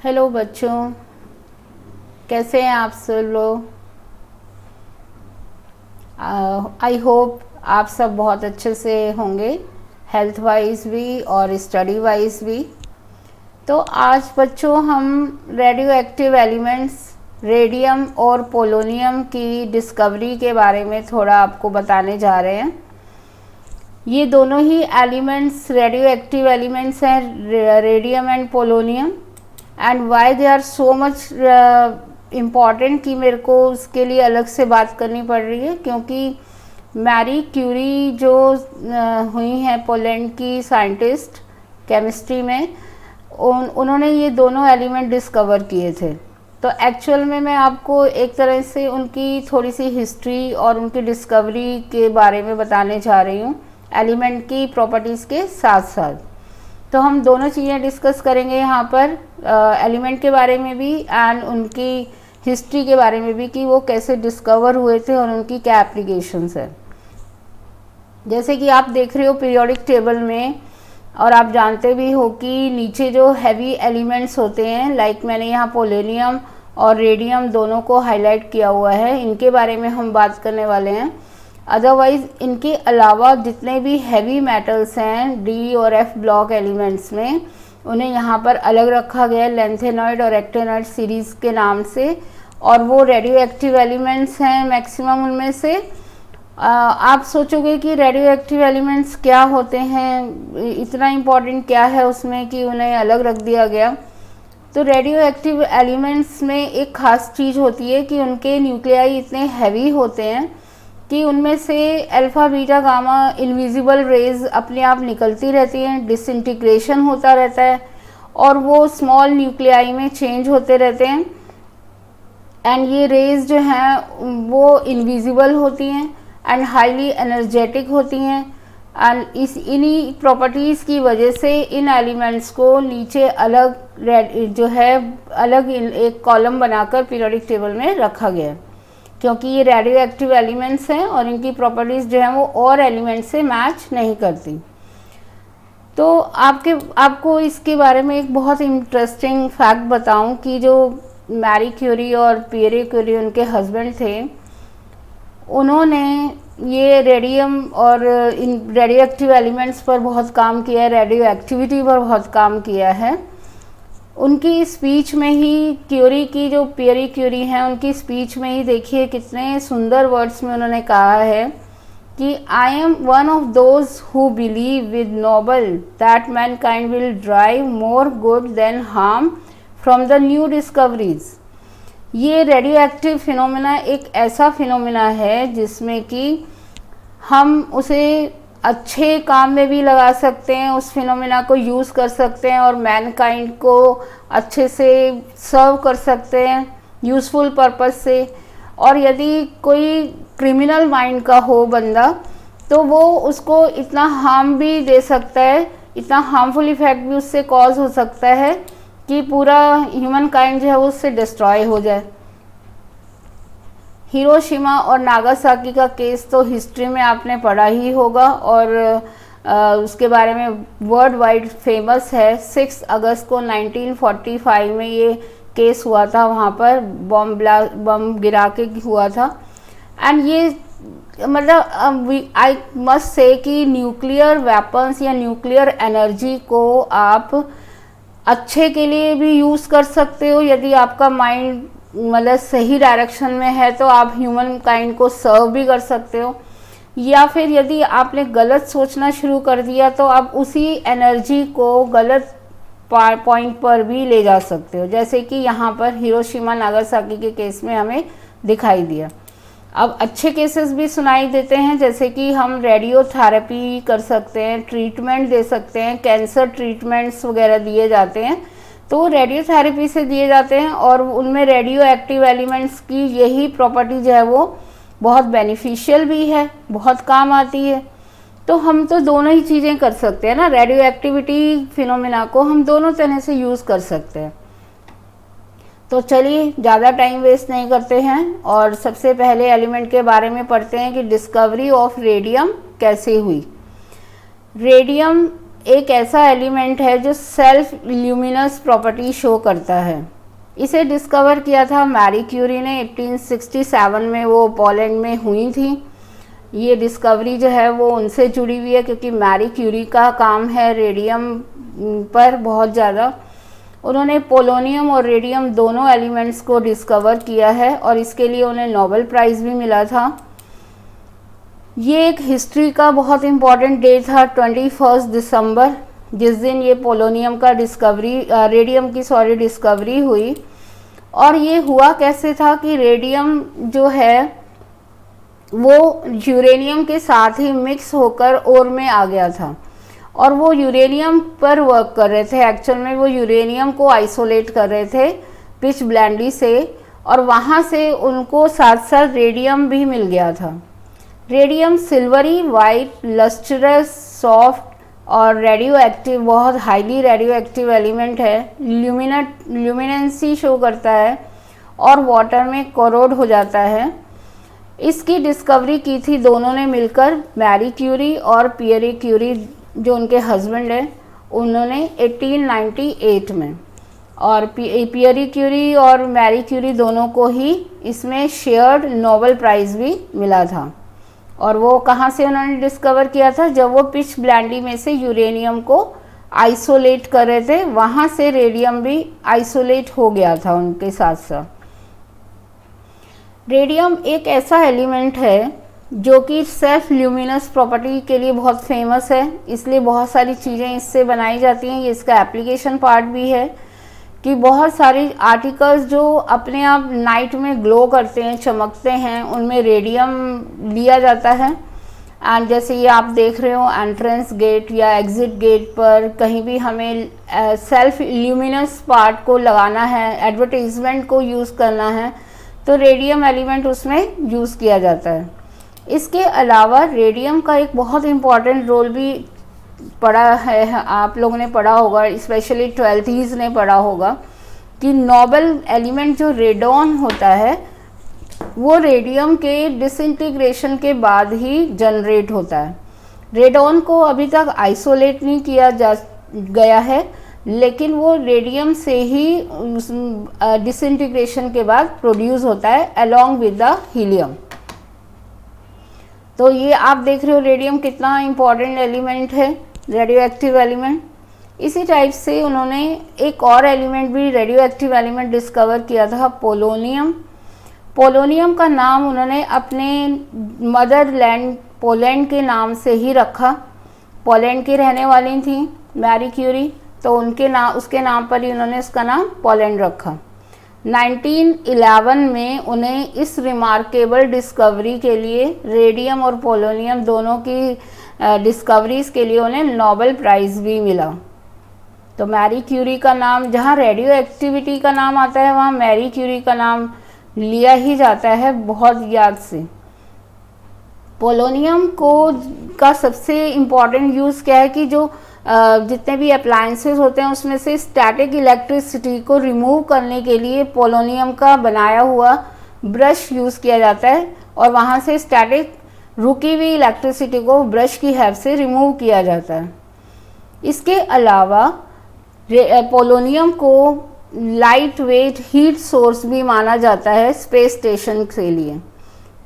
Hello बच्चों, कैसे हैं आप सब लोग। आई होप आप सब बहुत अच्छे से होंगे, हेल्थ वाइज भी और स्टडी वाइज भी। तो आज बच्चों हम रेडियो एक्टिव एलिमेंट्स रेडियम और पोलोनियम की डिस्कवरी के बारे में थोड़ा आपको बताने जा रहे हैं। ये दोनों ही एलिमेंट्स रेडियो एक्टिव एलिमेंट्स हैं, radium and polonium. And why they are so much important कि मेरे को उसके लिए अलग से बात करनी पड़ रही है, क्योंकि मैरी क्यूरी जो हुई हैं पोलैंड की साइंटिस्ट केमिस्ट्री में, उन्होंने ये दोनों एलिमेंट डिस्कवर किए थे। तो एक्चुअल में मैं आपको एक तरह से उनकी थोड़ी सी हिस्ट्री और उनकी डिस्कवरी के बारे में बताने जा रही हूँ, एलिमेंट की प्रॉपर्टीज़ के साथ साथ। तो हम दोनों चीज़ें डिस्कस करेंगे यहाँ पर, एलिमेंट के बारे में भी एंड उनकी हिस्ट्री के बारे में भी कि वो कैसे डिस्कवर हुए थे और उनकी क्या एप्लीकेशंस है। जैसे कि आप देख रहे हो पीरियोडिक टेबल में, और आप जानते भी हो कि नीचे जो हैवी एलिमेंट्स होते हैं, लाइक मैंने यहाँ पोलोनियम और रेडियम दोनों को हाईलाइट किया हुआ है, इनके बारे में हम बात करने वाले हैं। अदरवाइज़ इनके अलावा जितने भी हैवी मेटल्स हैं डी और एफ ब्लॉक एलिमेंट्स में, उन्हें यहाँ पर अलग रखा गया है लेंथेनॉइड और एक्टेनॉइड सीरीज़ के नाम से, और वो रेडियो एक्टिव एलिमेंट्स हैं मैक्सिमम उनमें से। आप सोचोगे कि रेडियो एक्टिव एलिमेंट्स क्या होते हैं, इतना इम्पोर्टेंट क्या है उसमें कि उन्हें अलग रख दिया गया। तो रेडियो एक्टिव एलिमेंट्स में एक ख़ास चीज़ होती है कि उनके न्यूक्लियाई इतने हैवी होते हैं कि उनमें से alpha beta gamma invisible rays अपने आप निकलती रहती हैं, डिसइंटीग्रेशन होता रहता है और वो स्मॉल न्यूक्लियाई में चेंज होते रहते हैं। एंड ये रेज जो हैं वो इनविजिबल होती हैं एंड हाईली एनर्जेटिक होती हैं। एंड इन्हीं प्रॉपर्टीज़ की वजह से इन एलिमेंट्स को नीचे अलग जो है अलग एक कॉलम बनाकर पीरियोडिक टेबल में रखा गया, क्योंकि ये रेडियो एक्टिव एलिमेंट्स हैं और इनकी प्रॉपर्टीज़ जो हैं वो और एलिमेंट्स से मैच नहीं करती। तो आपको इसके बारे में एक बहुत इंटरेस्टिंग फैक्ट बताऊं कि जो मैरी क्यूरी और पियरे क्यूरी उनके हस्बैंड थे, उन्होंने ये रेडियम और इन रेडियो एक्टिव एलिमेंट्स पर बहुत काम किया है, रेडियो एक्टिविटी पर बहुत काम किया है। उनकी स्पीच में ही, क्यूरी की जो पियरी क्यूरी हैं उनकी स्पीच में ही देखिए कितने सुंदर वर्ड्स में उन्होंने कहा है कि I am one of those who believe with Nobel that mankind will drive more good than harm from the new discoveries. ये रेडियो एक्टिव फिनोमेना एक ऐसा फिनोमेना है जिसमें कि हम उसे अच्छे काम में भी लगा सकते हैं, उस फिनोमेना को यूज़ कर सकते हैं और मैनकाइंड को अच्छे से सर्व कर सकते हैं यूज़फुल पर्पस से। और यदि कोई क्रिमिनल माइंड का हो बंदा, तो वो उसको इतना हार्म भी दे सकता है, इतना हार्मफुल इफेक्ट भी उससे कॉज हो सकता है कि पूरा ह्यूमन काइंड जो है वो उससे डिस्ट्रॉय हो जाए। हिरोशिमा और नागासाकी का केस तो हिस्ट्री में आपने पढ़ा ही होगा और उसके बारे में वर्ल्ड वाइड फेमस है। 6 अगस्त को 1945 में ये केस हुआ था, वहाँ पर बम गिरा के हुआ था। एंड ये मतलब आई मस्ट से कि न्यूक्लियर वेपन्स या न्यूक्लियर एनर्जी को आप अच्छे के लिए भी यूज़ कर सकते हो। यदि आपका माइंड मतलब सही डायरेक्शन में है तो आप ह्यूमन काइंड को सर्व भी कर सकते हो, या फिर यदि आपने गलत सोचना शुरू कर दिया तो आप उसी एनर्जी को गलत पॉइंट पर भी ले जा सकते हो, जैसे कि यहाँ पर हिरोशिमा नागासाकी के केस में हमें दिखाई दिया। अब अच्छे केसेस भी सुनाई देते हैं, जैसे कि हम रेडियोथेरेपी कर सकते हैं, ट्रीटमेंट दे सकते हैं, कैंसर ट्रीटमेंट्स वगैरह दिए जाते हैं, तो रेडियोथेरेपी से दिए जाते हैं और उनमें रेडियो एक्टिव एलिमेंट्स की यही प्रॉपर्टी जो है वो बहुत बेनिफिशियल भी है, बहुत काम आती है। तो हम तो दोनों ही चीज़ें कर सकते हैं ना, रेडियो एक्टिविटी फिनोमेना को हम दोनों तरह से यूज़ कर सकते हैं। तो चलिए ज़्यादा टाइम वेस्ट नहीं करते हैं और सबसे पहले एलिमेंट के बारे में पढ़ते हैं कि डिस्कवरी ऑफ रेडियम कैसे हुई। रेडियम एक ऐसा एलिमेंट है जो सेल्फ ल्यूमिनस प्रॉपर्टी शो करता है। इसे डिस्कवर किया था मैरी क्यूरी ने 1867 में, वो पोलैंड में हुई थी। ये डिस्कवरी जो है वो उनसे जुड़ी हुई है क्योंकि मैरी क्यूरी का काम है रेडियम पर बहुत ज़्यादा। उन्होंने पोलोनियम और रेडियम दोनों एलिमेंट्स को डिस्कवर किया है और इसके लिए उन्हें नोबेल प्राइज़ भी मिला था। ये एक हिस्ट्री का बहुत इम्पॉर्टेंट डे था 21 दिसंबर, जिस दिन ये पोलोनियम का रेडियम की डिस्कवरी हुई। और ये हुआ कैसे था कि रेडियम जो है वो यूरेनियम के साथ ही मिक्स होकर ओर में आ गया था और वो यूरेनियम पर वर्क कर रहे थे। एक्चुअल में वो यूरेनियम को आइसोलेट कर रहे थे पिच ब्लेंडी से, और वहाँ से उनको साथ साथ रेडियम भी मिल गया था। Radium silvery white lustrous soft और रेडियो एक्टिव, बहुत हाईली रेडियो एक्टिव एलिमेंट है। ल्यूमिनेंसी शो करता है और वाटर में कोरोड हो जाता है। इसकी डिस्कवरी की थी दोनों ने मिलकर, मैरी क्यूरी और पियरे क्यूरी जो उनके हस्बैंड है, उन्होंने 1898 में। और पियरे क्यूरी और मैरी क्यूरी दोनों को ही इसमें शेयर्ड नोबेल प्राइज़ भी मिला था। और वो कहाँ से उन्होंने डिस्कवर किया था? जब वो पिच ब्लेंडी में से यूरेनियम को आइसोलेट कर रहे थे, वहाँ से रेडियम भी आइसोलेट हो गया था उनके साथ साथ। रेडियम एक ऐसा एलिमेंट है जो कि सेल्फ ल्यूमिनस प्रॉपर्टी के लिए बहुत फेमस है, इसलिए बहुत सारी चीज़ें इससे बनाई जाती हैं। ये इसका एप्लीकेशन पार्ट भी है कि बहुत सारी आर्टिकल्स जो अपने आप नाइट में ग्लो करते हैं, चमकते हैं, उनमें रेडियम लिया जाता है। एंड जैसे ये आप देख रहे हो एंट्रेंस गेट या एग्ज़िट गेट पर कहीं भी हमें सेल्फ ल्यूमिनस पार्ट को लगाना है, एडवर्टाइजमेंट को यूज़ करना है, तो रेडियम एलिमेंट उसमें यूज़ किया जाता है। इसके अलावा रेडियम का एक बहुत इम्पॉर्टेंट रोल भी पढ़ा है, आप लोगों ने पढ़ा होगा, स्पेशली 12th ने पढ़ा होगा कि नोबेल एलिमेंट जो रेडॉन होता है वो रेडियम के डिसइंटीग्रेशन के बाद ही जनरेट होता है। रेडॉन को अभी तक आइसोलेट नहीं किया गया है, लेकिन वो रेडियम से ही डिसइंटीग्रेशन के बाद प्रोड्यूस होता है अलोंग विद द हीलियम। तो ये आप देख रहे हो रेडियम कितना इम्पॉर्टेंट एलिमेंट है, रेडियो एक्टिव एलिमेंट। इसी टाइप से उन्होंने एक और एलिमेंट भी रेडियो एक्टिव एलिमेंट डिस्कवर किया था, पोलोनियम। पोलोनियम का नाम उन्होंने अपने मदरलैंड पोलैंड के नाम से ही रखा। पोलैंड की रहने वाली थी मैरी क्यूरी, तो उसके नाम पर ही उन्होंने उसका नाम पोलैंड रखा। 1911 में उन्हें इस रिमार्केबल डिस्कवरी के लिए, रेडियम और पोलोनियम दोनों की डिस्कवरीज के लिए उन्हें नोबेल प्राइज़ भी मिला। तो मैरी क्यूरी का नाम, जहाँ रेडियो एक्टिविटी का नाम आता है वहाँ मैरी क्यूरी का नाम लिया ही जाता है बहुत याद से। पोलोनियम का सबसे इम्पॉर्टेंट यूज़ क्या है कि जो जितने भी अप्लायंसेस होते हैं उसमें से स्टैटिक इलेक्ट्रिसिटी को रिमूव करने के लिए पोलोनियम का बनाया हुआ ब्रश यूज़ किया जाता है और वहाँ से स्टैटिक रुकी हुई इलेक्ट्रिसिटी को ब्रश की हेल्प से रिमूव किया जाता है। इसके अलावा पोलोनियम को लाइट वेट हीट सोर्स भी माना जाता है स्पेस स्टेशन के लिए।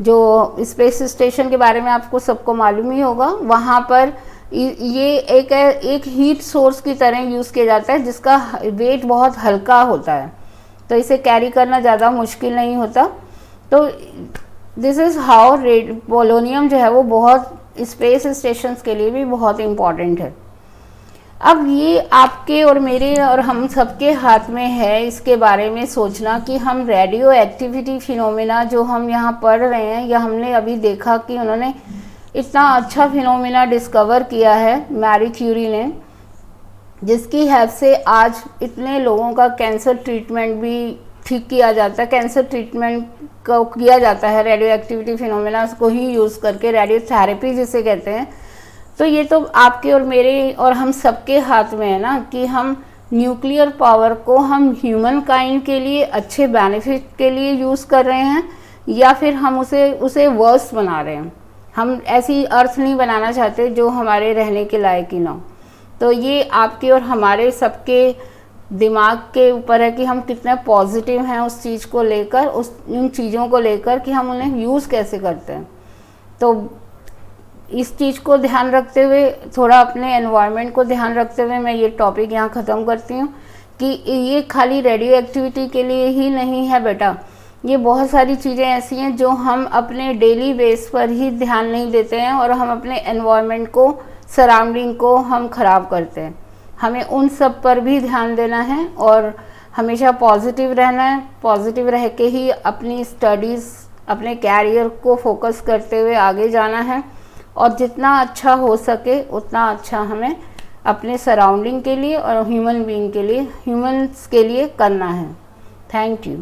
जो स्पेस स्टेशन के बारे में आपको सबको मालूम ही होगा, वहाँ पर ये एक हीट सोर्स की तरह यूज़ किया जाता है जिसका वेट बहुत हल्का होता है, तो इसे कैरी करना ज़्यादा मुश्किल नहीं होता। तो दिस इज़ हाउ पोलोनियम जो है वो बहुत स्पेस स्टेशंस के लिए भी बहुत इम्पॉर्टेंट है। अब ये आपके और मेरे और हम सबके हाथ में है इसके बारे में सोचना कि हम रेडियो एक्टिविटी फिनोमेना जो हम यहाँ पढ़ रहे हैं, या हमने अभी देखा कि उन्होंने इतना अच्छा फिनोमेना डिस्कवर किया है मैरी क्यूरी ने, जिसकी हेल्प से आज इतने लोगों का कैंसर ट्रीटमेंट भी ठीक किया जाता है। कैंसर ट्रीटमेंट को किया जाता है रेडियो एक्टिविटी फिनोमेना को ही यूज़ करके, रेडियो थेरेपी जिसे कहते हैं। तो ये तो आपके और मेरे और हम सबके हाथ में है ना कि हम न्यूक्लियर पावर को हम ह्यूमन काइंड के लिए अच्छे बेनिफिट के लिए यूज़ कर रहे हैं या फिर हम उसे वर्स बना रहे हैं। हम ऐसी अर्थ नहीं बनाना चाहते जो हमारे रहने के लायक ही ना हो। तो ये आपके और हमारे सबके दिमाग के ऊपर है कि हम कितने पॉजिटिव हैं उस चीज़ को लेकर, उन चीज़ों को लेकर कि हम उन्हें यूज़ कैसे करते हैं। तो इस चीज़ को ध्यान रखते हुए, थोड़ा अपने एनवायरनमेंट को ध्यान रखते हुए मैं ये टॉपिक यहाँ ख़त्म करती हूँ कि ये खाली रेडियो एक्टिविटी के लिए ही नहीं है बेटा, ये बहुत सारी चीज़ें ऐसी हैं जो हम अपने डेली बेस पर ही ध्यान नहीं देते हैं और हम अपने एनवायरनमेंट को, सराउंडिंग को हम ख़राब करते हैं। हमें उन सब पर भी ध्यान देना है और हमेशा पॉजिटिव रहना है। पॉजिटिव रह के ही अपनी स्टडीज़, अपने कैरियर को फोकस करते हुए आगे जाना है और जितना अच्छा हो सके उतना अच्छा हमें अपने सराउंडिंग के लिए और ह्यूमन बीइंग के लिए, ह्यूमंस के लिए करना है। Thank you.